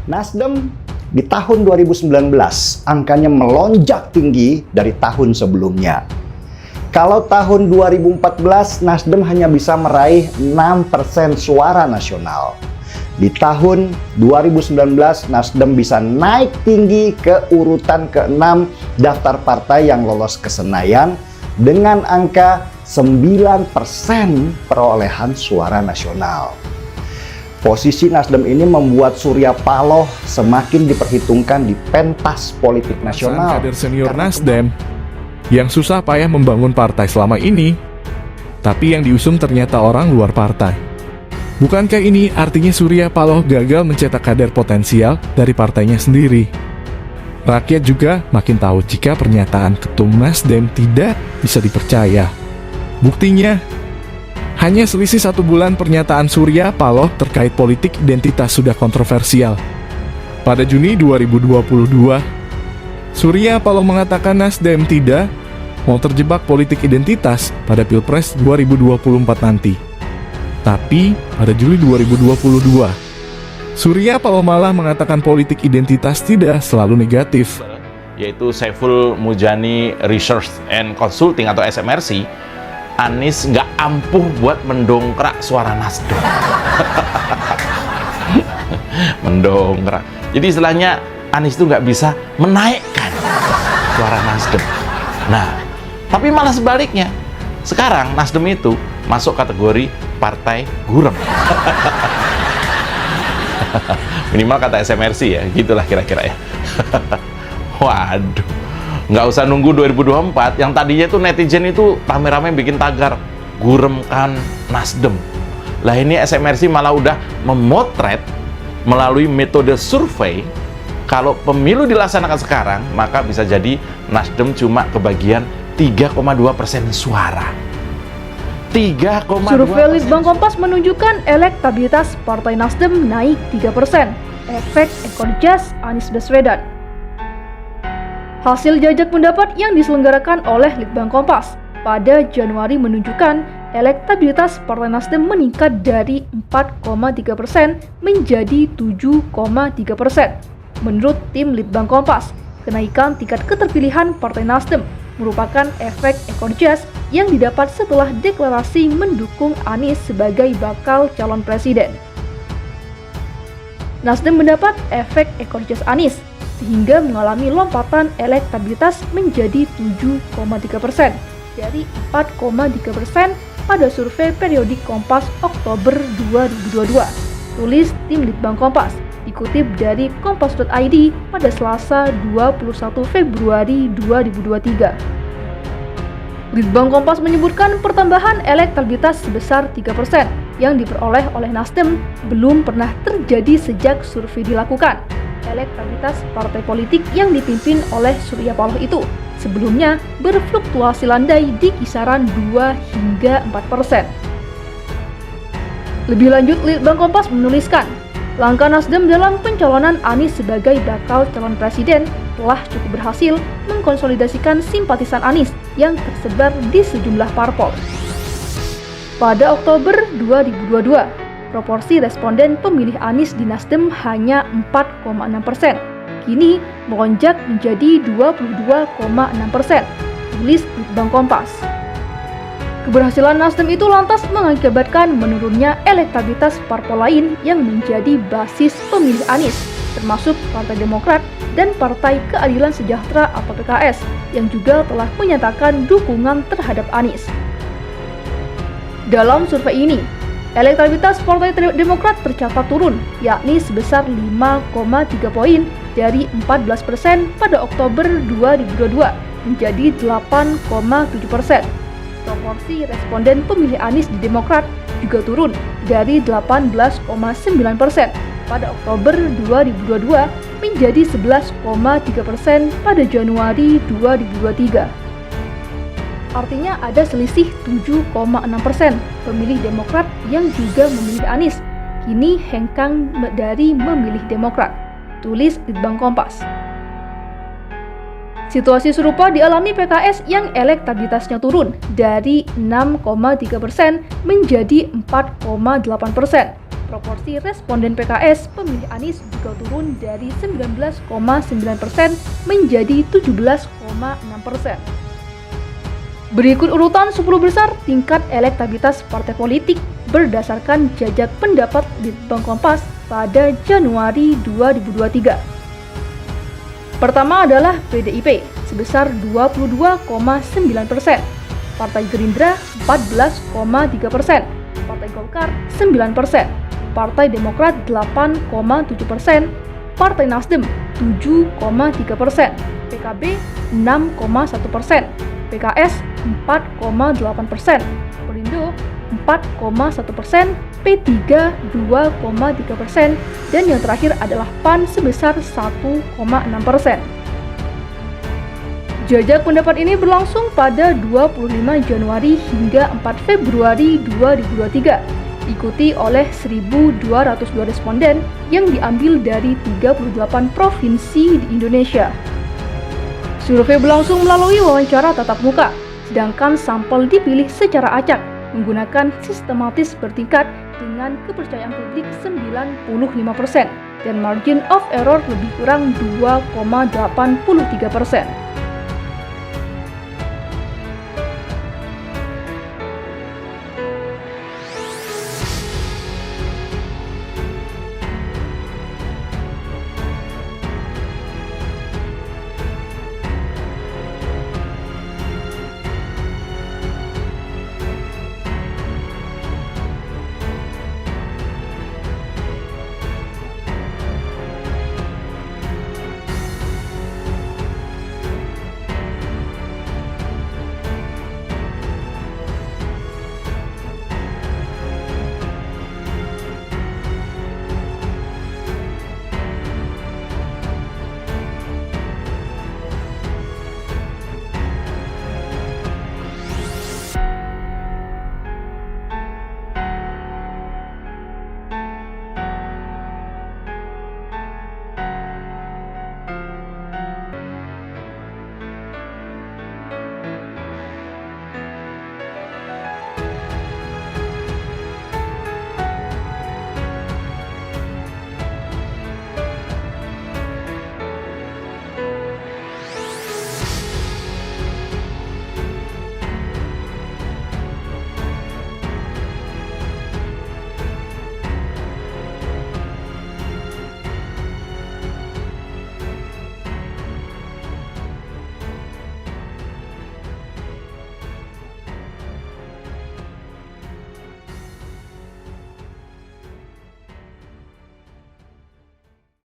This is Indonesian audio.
Nasdem di tahun 2019 angkanya melonjak tinggi dari tahun sebelumnya. Kalau tahun 2014 Nasdem hanya bisa meraih 6% suara nasional. Di tahun 2019 Nasdem bisa naik tinggi ke urutan ke-6 daftar partai yang lolos ke Senayan dengan angka 9% perolehan suara nasional. Posisi Nasdem ini membuat Surya Paloh semakin diperhitungkan di pentas politik nasional. Kader senior Nasdem yang susah payah membangun partai selama ini, tapi yang diusung ternyata orang luar partai. Bukankah ini artinya Surya Paloh gagal mencetak kader potensial dari partainya sendiri? Rakyat juga makin tahu jika pernyataan ketum Nasdem tidak bisa dipercaya. Buktinya, hanya selisih 1 bulan pernyataan Surya Paloh terkait politik identitas sudah kontroversial. Pada Juni 2022, Surya Paloh mengatakan Nasdem tidak mau terjebak politik identitas pada Pilpres 2024 nanti. Tapi pada Juli 2022, Surya Paloh malah mengatakan politik identitas tidak selalu negatif. Yaitu Saiful Mujani Research and Consulting atau SMRC, Anies nggak ampuh buat mendongkrak suara Nasdem. Mendongkrak. Jadi istilahnya Anies itu nggak bisa menaikkan suara Nasdem. Nah, tapi malah sebaliknya. Sekarang Nasdem itu masuk kategori partai gurem. Minimal kata SMRC ya, gitulah kira-kira ya. Waduh. Nggak usah nunggu 2024, yang tadinya itu netizen itu rame-rame bikin tagar guremkan Nasdem. Lah ini SMRC malah udah memotret melalui metode survei kalau pemilu dilaksanakan sekarang, maka bisa jadi Nasdem cuma kebagian 3,2% suara. 3,2%. Survei Litbang Kompas menunjukkan elektabilitas Partai Nasdem naik 3%. Efek ekor jas Anies Baswedan. Hasil jajak pendapat yang diselenggarakan oleh Litbang Kompas pada Januari menunjukkan elektabilitas Partai Nasdem meningkat dari 4,3% menjadi 7,3%. Menurut tim Litbang Kompas, kenaikan tingkat keterpilihan Partai Nasdem merupakan efek ekor jas yang didapat setelah deklarasi mendukung Anies sebagai bakal calon presiden. Nasdem mendapat efek ekor jas Anies sehingga mengalami lompatan elektabilitas menjadi 7,3% dari 4,3% pada survei periodik Kompas Oktober 2022. Tulis tim Litbang Kompas, dikutip dari kompas.id pada Selasa 21 Februari 2023. Litbang Kompas menyebutkan pertambahan elektabilitas sebesar 3% yang diperoleh oleh Nasdem belum pernah terjadi sejak survei dilakukan. Elektabilitas partai politik yang dipimpin oleh Surya Paloh itu sebelumnya berfluktuasi landai di kisaran 2 hingga 4%. Lebih lanjut, Litbang Kompas menuliskan, langkah Nasdem dalam pencalonan Anies sebagai bakal calon presiden telah cukup berhasil mengkonsolidasikan simpatisan Anies yang tersebar di sejumlah parpol. Pada Oktober 2022, proporsi responden pemilih Anies di Nasdem hanya 4,6%. Kini melonjak menjadi 22,6%, tulis Litbang Kompas. Keberhasilan Nasdem itu lantas mengakibatkan menurunnya elektabilitas parpol lain yang menjadi basis pemilih Anies, termasuk Partai Demokrat dan Partai Keadilan Sejahtera atau PKS, yang juga telah menyatakan dukungan terhadap Anies. Dalam survei ini, elektabilitas Partai Demokrat tercatat turun, yakni sebesar 5,3 poin dari 14% pada Oktober 2022 menjadi 8,7%. Proporsi responden pemilih Anies di Demokrat juga turun dari 18,9% pada Oktober 2022 menjadi 11,3% pada Januari 2023. Artinya ada selisih 7,6% pemilih Demokrat yang juga memilih Anies, kini hengkang dari memilih Demokrat, tulis Litbang Kompas. Situasi serupa dialami PKS yang elektabilitasnya turun dari 6,3% menjadi 4,8%. proporsi responden PKS pemilih Anies juga turun dari 19,9% menjadi 17,6%. Berikut urutan 10 besar tingkat elektabilitas partai politik berdasarkan jajak pendapat Litbang Kompas pada Januari 2023. Pertama adalah PDIP sebesar 22,9%, Partai Gerindra 14,3%, Partai Golkar 9%, Partai Demokrat 8,7%, Partai Nasdem 7,3%, PKB 6,1%, PKS 4,8%, Perindo 4,1%, P3 2,3%, dan yang terakhir adalah PAN sebesar 1,6%. Jajak pendapat ini berlangsung pada 25 Januari hingga 4 Februari 2023, diikuti oleh 1.202 responden yang diambil dari 38 provinsi di Indonesia. Survei berlangsung melalui wawancara tatap muka, sedangkan sampel dipilih secara acak menggunakan sistematis bertingkat dengan kepercayaan publik 95% dan margin of error lebih kurang 2,83%.